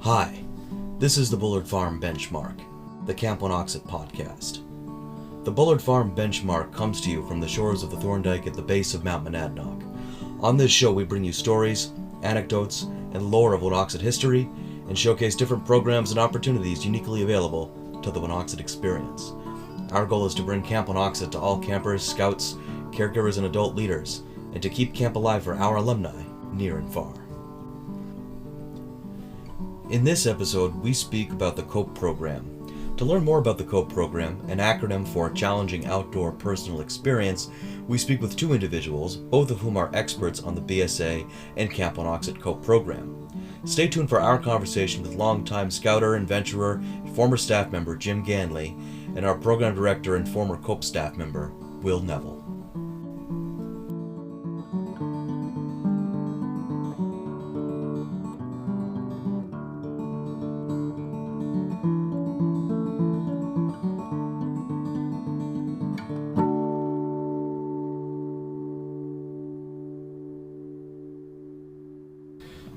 Hi, this is the Bullard Farm Benchmark, the Camp Wanocksett podcast. The Bullard Farm Benchmark comes to you from the shores of the Thorndike at the base of Mount Monadnock. On this show we bring you stories, anecdotes, and lore of Wanocksett history, and showcase different programs and opportunities uniquely available to the Wanocksett experience. Our goal is to bring Camp Wanocksett to all campers, scouts, caregivers, and adult leaders, and to keep camp alive for our alumni, near and far. In this episode, we speak about the COPE program. To learn more about the COPE program, an acronym for Challenging Outdoor Personal Experience, we speak with two individuals, both of whom are experts on the BSA and Camp Wanocksett COPE program. Stay tuned for our conversation with longtime scouter and venturer and former staff member Jim Ganley and our program director and former COPE staff member, Will Neville.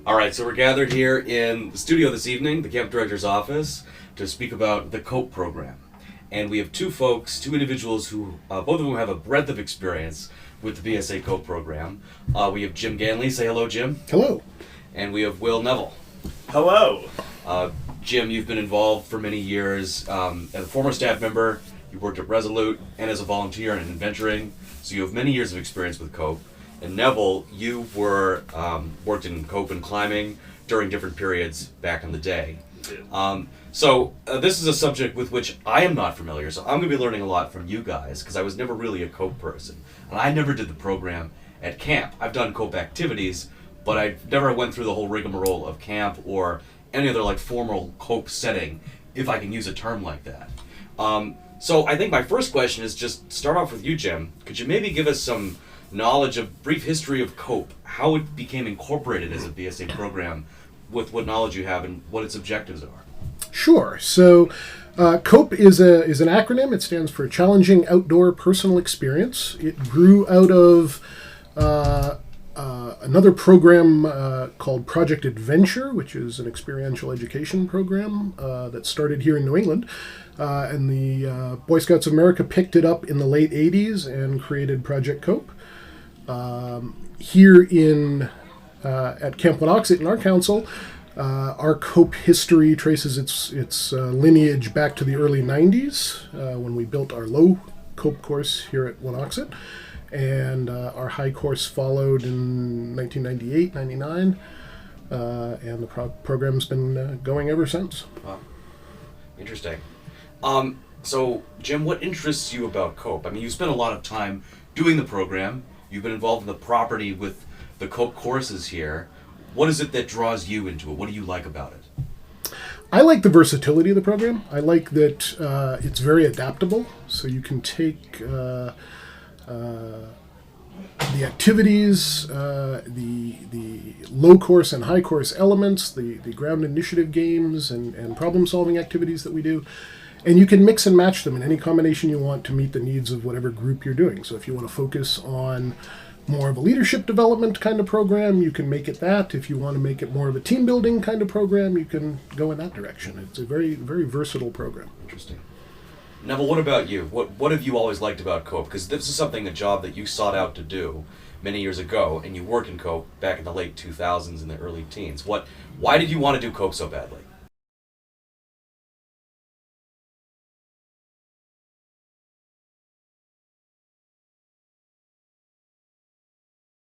Alright, so we're gathered here in the studio this evening, the camp director's office, to speak about the COPE program. And we have two individuals who, both of them have a breadth of experience with the BSA COPE program. We have Jim Ganley. Say hello, Jim. Hello. And we have Will Neville. Hello. Jim, you've been involved for many years as a former staff member. You worked at Resolute and as a volunteer and in venturing, so you have many years of experience with COPE. And Neville, you were worked in COPE and climbing during different periods back in the day. So this is a subject with which I am not familiar, so I'm going to be learning a lot from you guys, because I was never really a COPE person. And I never did the program at camp. I've done COPE activities, but I never went through the whole rigmarole of camp or any other like formal COPE setting, if I can use a term like that. So I think my first question is just start off with you, Jim. Could you maybe give us some knowledge of brief history of COPE, how it became incorporated as a BSA program, with what knowledge you have and what its objectives are? Sure. So COPE is an acronym. It stands for Challenging Outdoor Personal Experience. It grew out of another program called Project Adventure, which is an experiential education program that started here in New England. And the Boy Scouts of America picked it up in the late 80s and created Project COPE. Here at Camp Wanocksett in our council, our COPE history traces its lineage back to the early 90s when we built our low COPE course here at Wanocksett, and our high course followed in 1998, 99, and the program's been going ever since. Wow. Interesting. So, Jim, what interests you about COPE? I mean, you spent a lot of time doing the program. You've been involved in the property with the COPE courses here. What is it that draws you into it? What do you like about it? I like the versatility of the program. I like that it's very adaptable, so you can take the activities, the low course and high course elements, the ground initiative games and problem solving activities that we do, and you can mix and match them in any combination you want to meet the needs of whatever group you're doing. So if you want to focus on more of a leadership development kind of program, you can make it that. If you want to make it more of a team building kind of program, you can go in that direction. It's a very, very versatile program. Interesting. Neville, what about you? What have you always liked about COPE? Because this is a job that you sought out to do many years ago, and you worked in COPE back in the late 2000s and the early teens. Why did you want to do COPE so badly?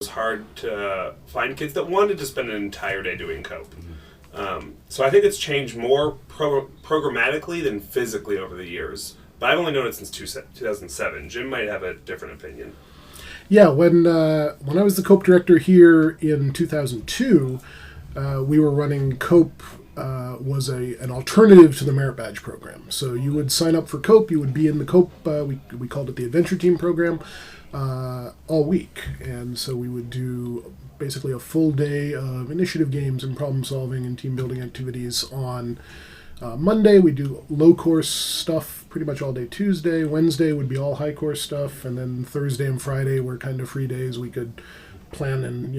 It was hard to find kids that wanted to spend an entire day doing COPE. So I think it's changed more programmatically than physically over the years. But I've only known it since 2007. Jim might have a different opinion. Yeah, when I was the COPE director here in 2002, we were running COPE was an alternative to the Merit Badge program. So you would sign up for COPE, you would be in the COPE, we called it the Adventure Team program, all week. And so we would do basically a full day of initiative games and problem solving and team building activities on Monday. We do low course stuff pretty much all day Tuesday. Wednesday would be all high course stuff. And then Thursday and Friday were kind of free days. We could plan and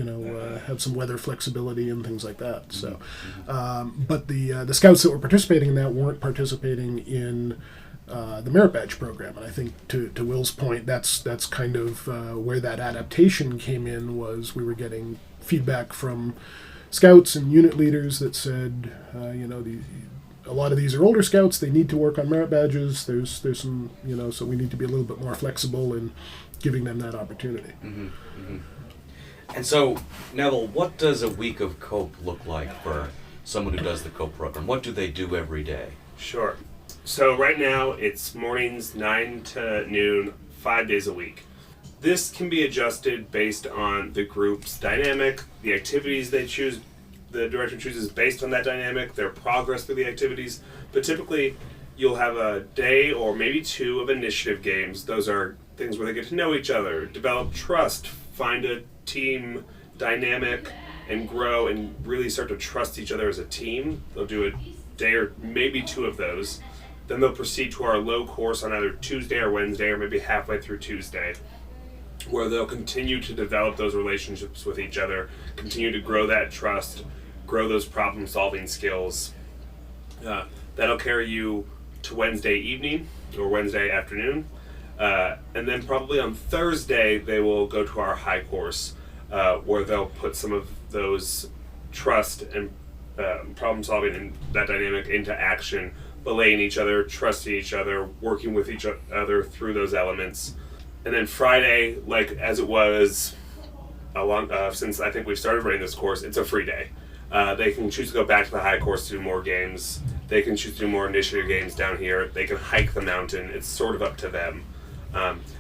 have some weather flexibility and things like that. So, but the scouts that were participating in that weren't participating in the merit badge program, and I think to Will's point, that's kind of where that adaptation came in. Was we were getting feedback from scouts and unit leaders that said, a lot of these are older scouts. They need to work on merit badges. There's some, so we need to be a little bit more flexible in giving them that opportunity. Mm-hmm. Mm-hmm. And so, Neville, what does a week of COPE look like for someone who does the COPE program? What do they do every day? Sure. So right now it's mornings 9 to noon, 5 days a week. This can be adjusted based on the group's dynamic, the activities they choose. The director chooses based on that dynamic, their progress through the activities. But typically, you'll have a day or maybe two of initiative games. Those are things where they get to know each other, develop trust, find a team dynamic, and grow and really start to trust each other as a team. They'll do a day or maybe two of those. Then they'll proceed to our low course on either Tuesday or Wednesday or maybe halfway through Tuesday, where they'll continue to develop those relationships with each other, continue to grow that trust, grow those problem-solving skills. That'll carry you to Wednesday evening or Wednesday afternoon. And then probably on Thursday, they will go to our high course, where they'll put some of those trust and problem-solving and that dynamic into action, belaying each other, trusting each other, working with each other through those elements. And then Friday, like as it was since I think we've started running this course, it's a free day. They can choose to go back to the high course to do more games. They can choose to do more initiative games down here. They can hike the mountain. It's sort of up to them.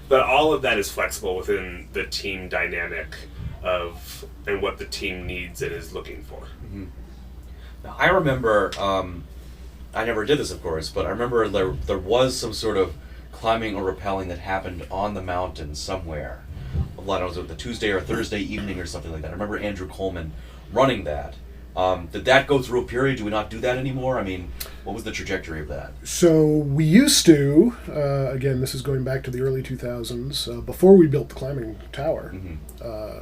But all of that is flexible within the team dynamic and what the team needs and is looking for. Mm-hmm. Now, I remember, I never did this, of course, but I remember there was some sort of climbing or rappelling that happened on the mountain somewhere. I don't know, was it the Tuesday or Thursday evening or something like that. I remember Andrew Coleman running that. Did that go through a period? Do we not do that anymore? I mean, what was the trajectory of that? So we used to, again, this is going back to the early 2000s, before we built the climbing tower,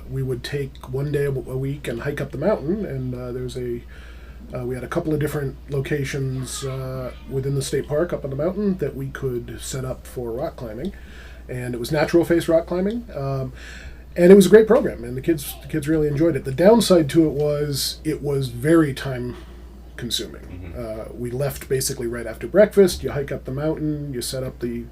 we would take one day a week and hike up the mountain, and we had a couple of different locations within the state park up on the mountain that we could set up for rock climbing, and it was natural face rock climbing. And it was a great program, and the kids really enjoyed it. The downside to it was very time consuming. Mm-hmm. We left basically right after breakfast. You hike up the mountain, you set up the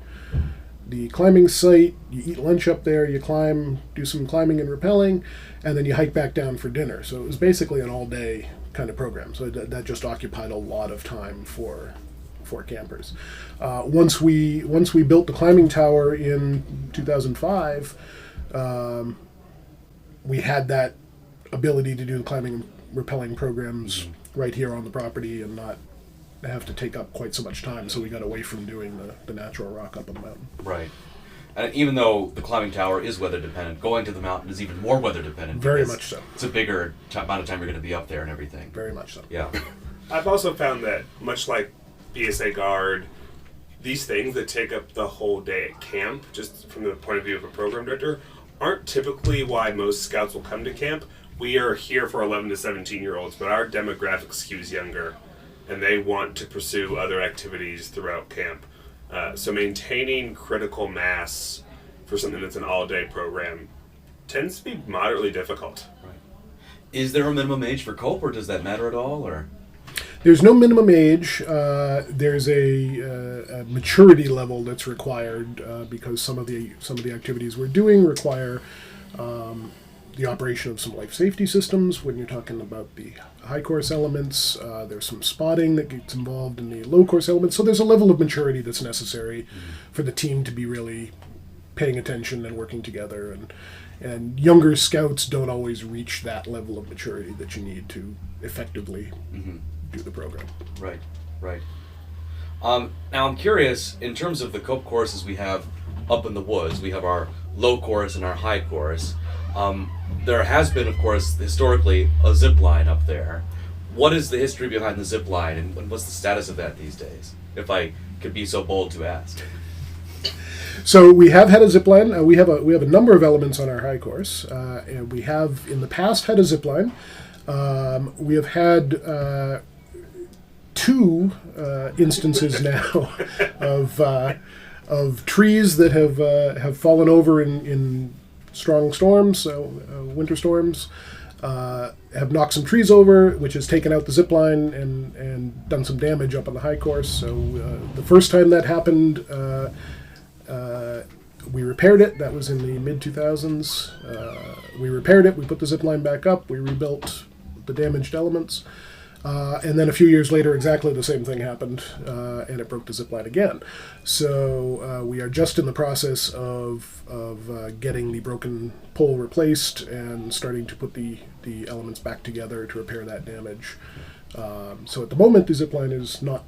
climbing site, you eat lunch up there, you climb, do some climbing and rappelling, and then you hike back down for dinner. So it was basically an all-day kind of program. So that just occupied a lot of time for campers. Once we built the climbing tower in 2005, we had that ability to do the climbing and rappelling programs right here on the property and not have to take up quite so much time. So we got away from doing the natural rock up on the mountain. Right. And even though the climbing tower is weather dependent, going to the mountain is even more weather dependent. Very much so. It's a bigger amount of time you're going to be up there and everything. Very much so. Yeah. I've also found that, much like BSA Guard, these things that take up the whole day at camp, just from the point of view of a program director, aren't typically why most scouts will come to camp. We are here for 11 to 17-year-olds, but our demographic skews younger, and they want to pursue other activities throughout camp. So maintaining critical mass for something that's an all-day program tends to be moderately difficult. Right. Is there a minimum age for COPE, or does that matter at all, or? There's no minimum age. There's a maturity level that's required because some of the activities we're doing require the operation of some life safety systems. When you're talking about the high course elements, there's some spotting that gets involved in the low course elements. So there's a level of maturity that's necessary for the team to be really paying attention and working together. And younger scouts don't always reach that level of maturity that you need to effectively do the program. Right. Now I'm curious, in terms of the COPE courses we have up in the woods, we have our low course and our high course. There has been, of course, historically, a zip line up there. What is the history behind the zip line, and what's the status of that these days, if I could be so bold to ask? So we have had a zip line. We have a number of elements on our high course, and we have in the past had a zip line. We have had two instances now of trees that have fallen over in strong storms, so winter storms. Have knocked some trees over, which has taken out the zip line and done some damage up on the high course. So the first time that happened, we repaired it. That was in the mid-2000s. We repaired it. We put the zip line back up. We rebuilt the damaged elements. And then a few years later, exactly the same thing happened, and it broke the zip line again. So we are just in the process of getting the broken pole replaced and starting to put the elements back together to repair that damage. So at the moment, the zip line is not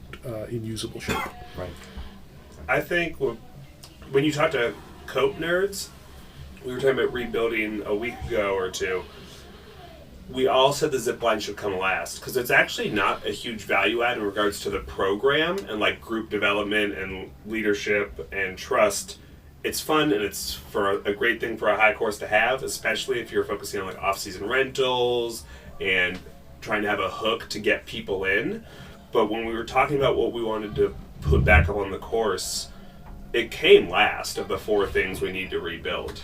in usable shape. Right. I think when you talk to cope nerds, we were talking about rebuilding a week ago or two. We all said the zip line should come last because it's actually not a huge value add in regards to the program and like group development and leadership and trust. It's fun and it's for a great thing for a high course to have, especially if you're focusing on like off-season rentals and trying to have a hook to get people in. But when we were talking about what we wanted to put back up on the course, it came last of the four things we need to rebuild.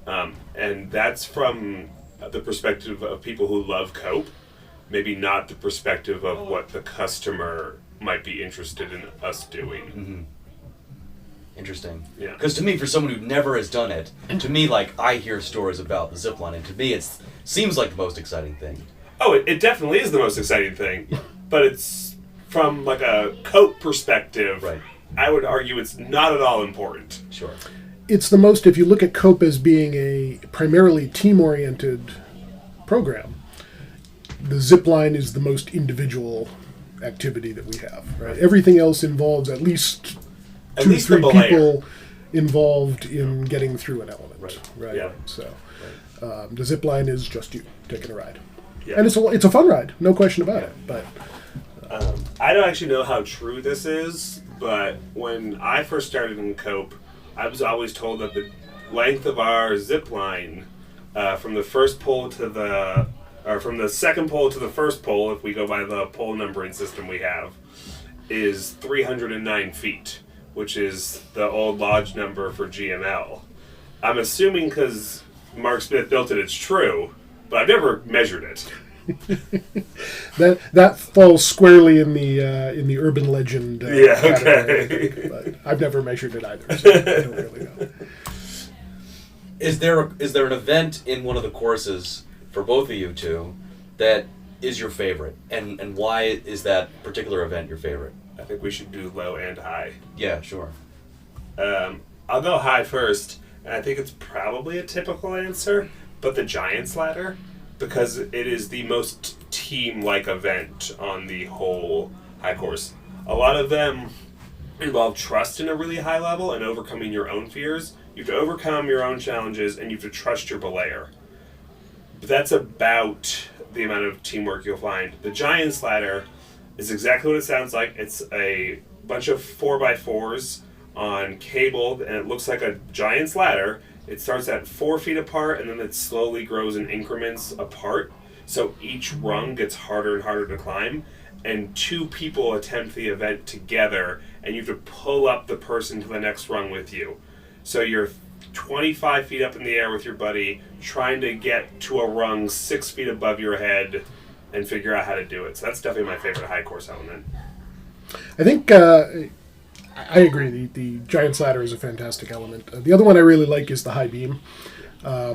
And that's from the perspective of people who love cope, maybe not the perspective of what the customer might be interested in us doing. Mm-hmm. Interesting. Yeah. Because to me, for someone who never has done it, to me, like, I hear stories about the zipline, and to me, it seems like the most exciting thing. Oh, it definitely is the most exciting thing, but it's from like a cope perspective. Right. I would argue it's not at all important. Sure. It's the most, if you look at COPE as being a primarily team-oriented program, the zip line is the most individual activity that we have. Right? Everything else involves at least two, three people involved in getting through an element. Right. Yeah. So the zip line is just you taking a ride, Yeah. and it's a fun ride, no question about it. But I don't actually know how true this is, but when I first started in cope, I was always told that the length of our zip line from the first pole to the, or from the second pole to the first pole, if we go by the pole numbering system we have, is 309 feet, which is the old lodge number for GML. I'm assuming because Mark Smith built it, it's true, but I've never measured it. that falls squarely in the urban legend. Category, I think, but I've never measured it either, so I don't really know. Is there an event in one of the courses for both of you two that is your favorite, and why is that particular event your favorite? I think we should do low and high. Yeah, sure. I'll go high first, and I think it's probably a typical answer, but the Giants Ladder, because it is the most team-like event on the whole high course. A lot of them involve trust in a really high level and overcoming your own fears. You have to overcome your own challenges, and you have to trust your belayer. But that's about the amount of teamwork you'll find. The Giants Ladder is exactly what it sounds like. It's a bunch of 4x4s on cable, and it looks like a giant's ladder. It starts at 4 feet apart, and then it slowly grows in increments apart. So each rung gets harder and harder to climb, and two people attempt the event together, and you have to pull up the person to the next rung with you. So you're 25 feet up in the air with your buddy, trying to get to a rung 6 feet above your head and figure out how to do it. So that's definitely my favorite high course element. I think I agree. The Giant's Ladder is a fantastic element. The other one I really like is the high beam,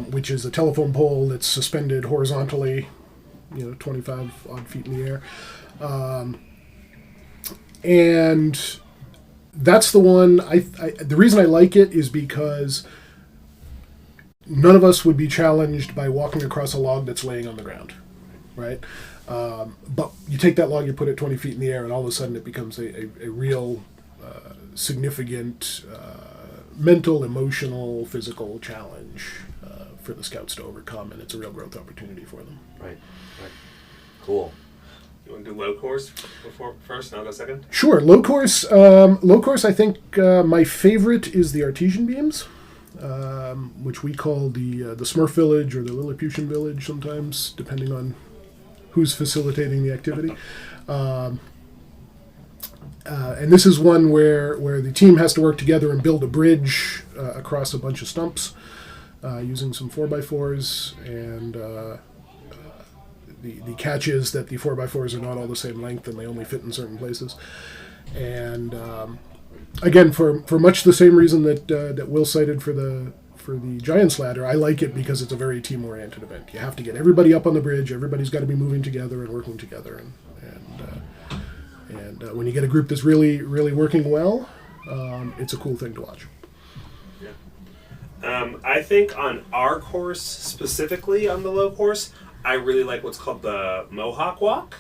which is a telephone pole that's suspended horizontally, 25 odd feet in the air. And that's the one, the reason I like it is because none of us would be challenged by walking across a log that's laying on the ground, right? But you take that log, you put it 20 feet in the air, and all of a sudden it becomes a real significant mental, emotional, physical challenge for the scouts to overcome, and it's a real growth opportunity for them. Right. Cool. You want to do low course first, and I'll go second? Sure. Low course. Low course. I think my favorite is the Artesian beams, which we call the Smurf Village or the Lilliputian Village sometimes, depending on who's facilitating the activity. And this is one where the team has to work together and build a bridge across a bunch of stumps using some 4x4s. And the catch is that the 4x4s are not all the same length and they only fit in certain places. And again, for much the same reason that Will cited for the Giants Ladder, I like it because it's a very team-oriented event. You have to get everybody up on the bridge. Everybody's got to be moving together and working together. And when you get a group that's really, really working well, it's a cool thing to watch. Yeah. I think on our course, specifically on the low course, I really like what's called the Mohawk Walk,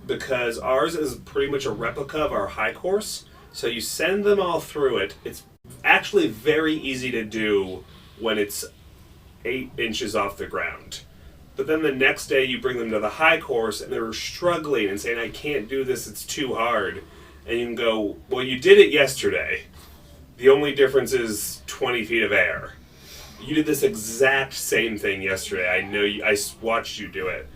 because ours is pretty much a replica of our high course. So you send them all through it. It's actually very easy to do when it's 8 inches off the ground. But then the next day you bring them to the high course and they're struggling and saying, I can't do this, it's too hard. And you can go, well, you did it yesterday. The only difference is 20 feet of air. You did this exact same thing yesterday. I know I watched you do it.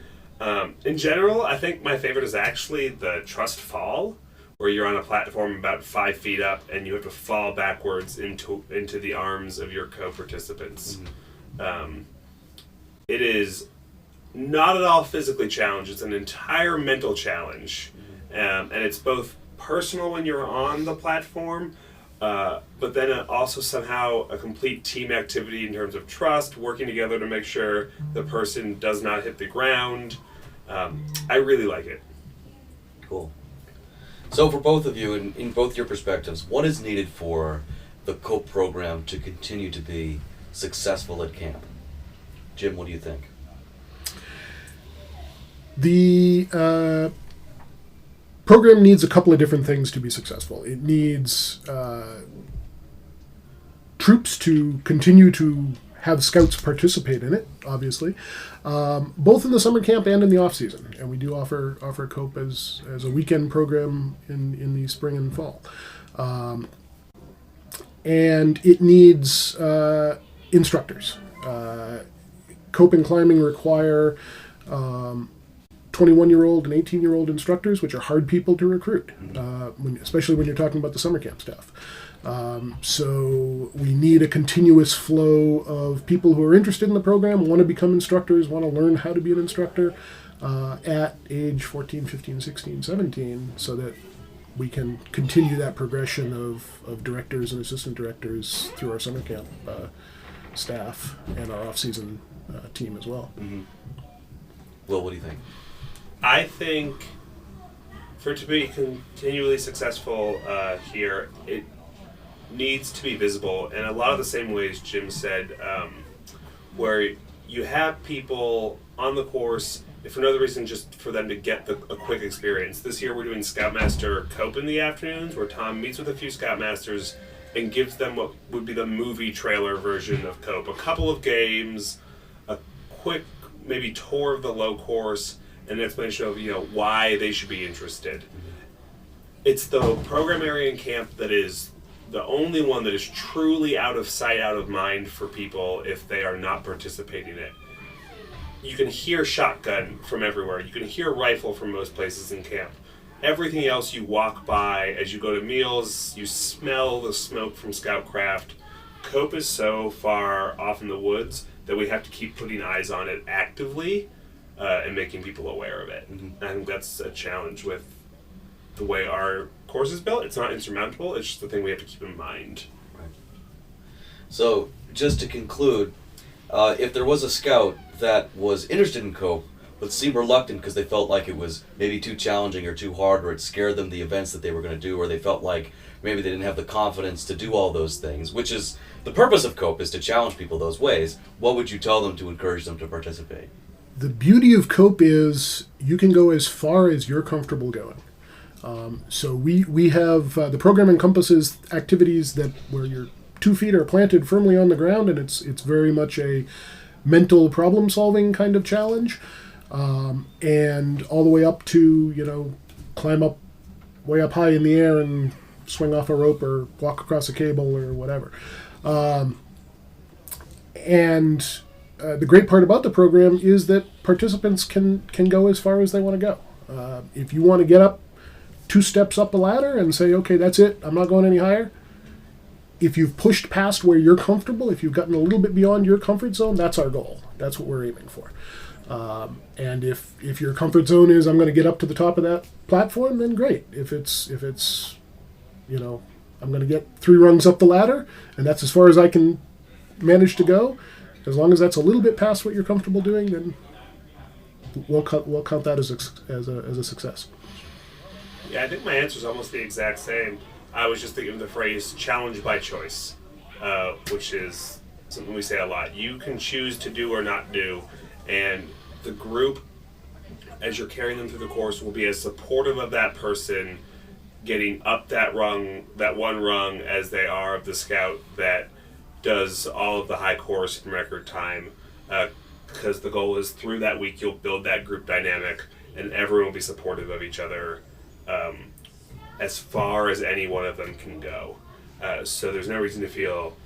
In general, I think my favorite is actually the Trust Fall, where you're on a platform about 5 feet up and you have to fall backwards into the arms of your co-participants. Mm-hmm. It is not at all physically challenged. It's an entire mental challenge. Mm-hmm. And it's both personal when you're on the platform, but then also somehow a complete team activity in terms of trust, working together to make sure the person does not hit the ground. I really like it. Cool. So for both of you, in both your perspectives, what is needed for the COPE program to continue to be successful at camp? Jim, what do you think? The program needs a couple of different things to be successful. It needs troops to continue to have scouts participate in it, obviously, both in the summer camp and in the off season. And we do offer COPE as a weekend program in the spring and fall. And it needs instructors. COPE and climbing require 21-year-old and 18-year-old instructors, which are hard people to recruit, especially when you're talking about the summer camp staff. So we need a continuous flow of people who are interested in the program, want to become instructors, want to learn how to be an instructor at age 14, 15, 16, 17, so that we can continue that progression of directors and assistant directors through our summer camp staff and our off-season team as well. Mm-hmm. Will, what do you think? I think for it to be continually successful here, it needs to be visible in a lot of the same ways Jim said, where you have people on the course, if for no other reason, just for them to get a quick experience. This year we're doing Scoutmaster COPE in the afternoons, where Tom meets with a few Scoutmasters and gives them what would be the movie trailer version of COPE. A couple of games, a quick maybe tour of the low course, and an explanation of why they should be interested. It's the program area in camp that is the only one that is truly out of sight, out of mind for people if they are not participating in it. You can hear shotgun from everywhere. You can hear rifle from most places in camp. Everything else you walk by as you go to meals, you smell the smoke from Scoutcraft. COPE is so far off in the woods that we have to keep putting eyes on it actively and making people aware of it. Mm-hmm. I think that's a challenge with the way our course is built. It's not insurmountable, it's just the thing we have to keep in mind. Right. So, just to conclude, if there was a scout that was interested in COPE, but seemed reluctant because they felt like it was maybe too challenging or too hard, or it scared them the events that they were going to do, or they felt like maybe they didn't have the confidence to do all those things, which is the purpose of COPE, is to challenge people those ways, what would you tell them to encourage them to participate? The beauty of COPE is you can go as far as you're comfortable going. So we have the program encompasses activities where your 2 feet are planted firmly on the ground, and it's very much a mental problem-solving kind of challenge. and all the way up to, climb up way up high in the air and swing off a rope or walk across a cable or whatever. The great part about the program is that participants can go as far as they want to go. If you want to get up 2 steps up a ladder and say, okay, that's it, I'm not going any higher. If you've pushed past where you're comfortable, if you've gotten a little bit beyond your comfort zone, that's our goal. That's what we're aiming for. And if your comfort zone is I'm going to get up to the top of that platform, then great. If it's I'm going to get 3 rungs up the ladder, and that's as far as I can manage to go. As long as that's a little bit past what you're comfortable doing, then we'll count that as a success. Yeah, I think my answer is almost the exact same. I was just thinking of the phrase "challenge by choice," which is something we say a lot. You can choose to do or not do, and the group, as you're carrying them through the course, will be as supportive of that person getting up that one rung, as they are of the scout that does all of the high course in record time, because the goal is through that week you'll build that group dynamic and everyone will be supportive of each other as far as any one of them can go. So there's no reason to feel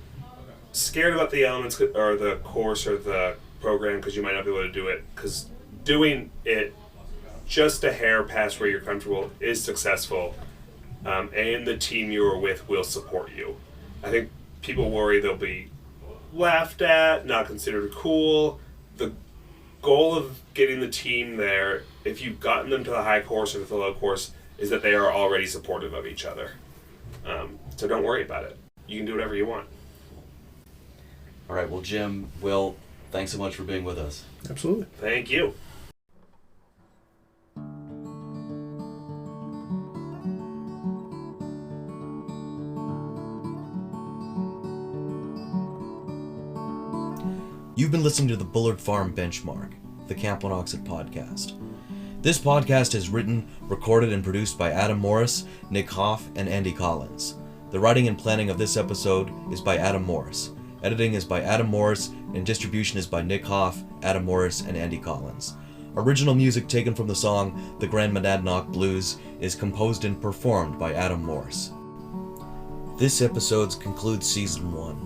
scared about the elements or the course or the program because you might not be able to do it, because doing it just a hair past where you're comfortable is successful, and the team you are with will support you. I think people worry they'll be laughed at, not considered cool. The goal of getting the team there, if you've gotten them to the high course or to the low course, is that they are already supportive of each other. So don't worry about it. You can do whatever you want. All right, well, Jim, Will, thanks so much for being with us. Absolutely. Thank you. You've been listening to the Bullard Farm Benchmark, the Camp Wanocksett podcast. This podcast is written, recorded, and produced by Adam Morris, Nick Hoff, and Andy Collins. The writing and planning of this episode is by Adam Morris. Editing is by Adam Morris, and distribution is by Nick Hoff, Adam Morris, and Andy Collins. Original music taken from the song The Grand Monadnock Blues is composed and performed by Adam Morris. This episode concludes Season 1.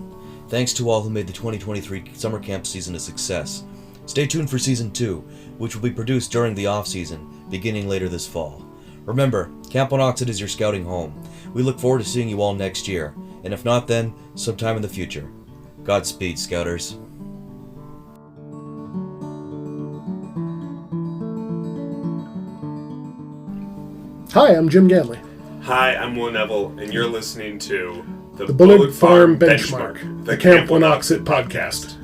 Thanks to all who made the 2023 summer camp season a success. Stay tuned for Season 2, which will be produced during the off-season, beginning later this fall. Remember, Camp Wanocksett is your scouting home. We look forward to seeing you all next year, and if not then, sometime in the future. Godspeed, Scouters. Hi, I'm Jim Ganley. Hi, I'm Neville, and you're listening to The Bullard Farm Benchmark, the Camp Wanocksett podcast.